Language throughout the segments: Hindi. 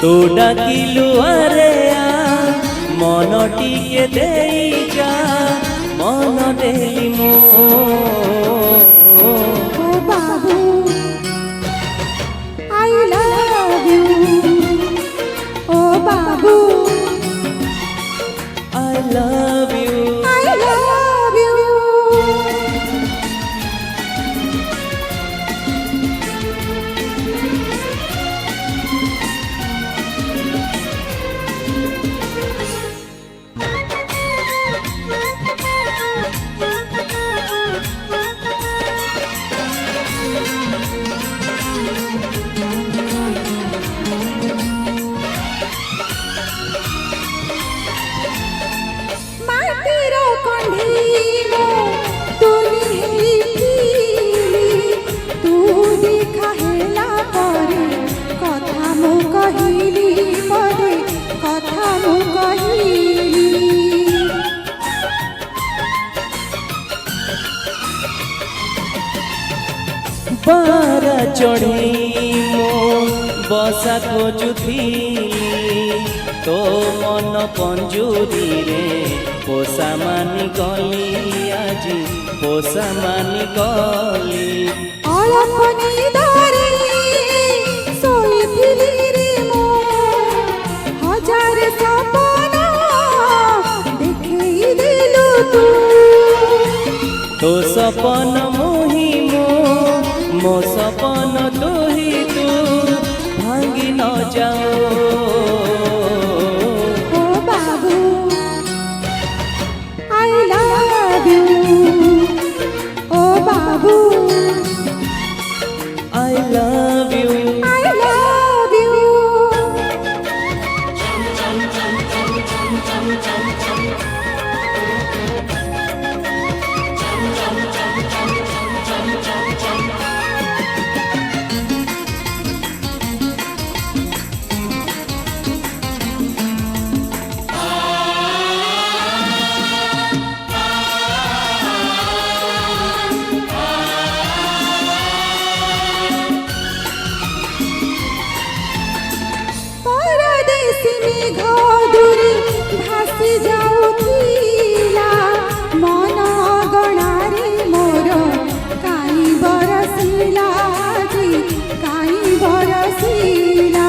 तू डाकिलु आरे मन टिके देई जा मन देली मो बाबू आई लव यू ओ बाबू I love you I love you बारा चढ़ी मो बसा खोजुथी तो मन पंजुरी रे पोसा मानी गली आज पोसा मानी गली अलपनी धरी सोईथिली रे मो हजार सपना देखई दिलु तू तो सपन मोही मो सपन तो ही तू भांगी न जाओ ओ बाबू आई लव यू ओ बाबू I love you I love you घोदुरी भासी जाउथिला मन गणारे मोर काई बरसिला जी काई बरसिला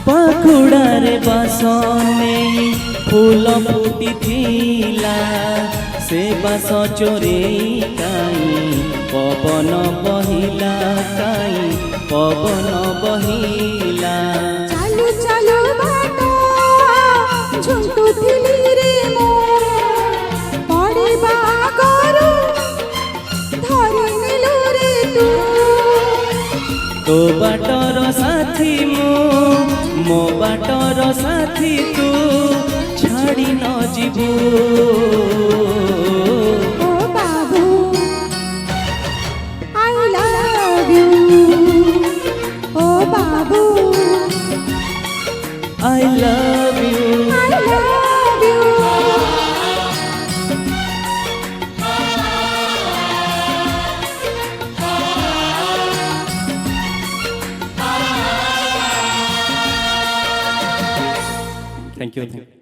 पाखुड़ारे बासने फूल फुटी थीला से बास चोरे काई पवन बहिला काई पवन बहिला चालू चालू बाटा झुंटुथिली रे मो पड़िबा करू धरि नेलु रे तू तो बाटर साथी मो बाटर साथी तू छाड़ी न जीवू ओ बाबू आई लव यू ओ बाबू I love you I love you thank you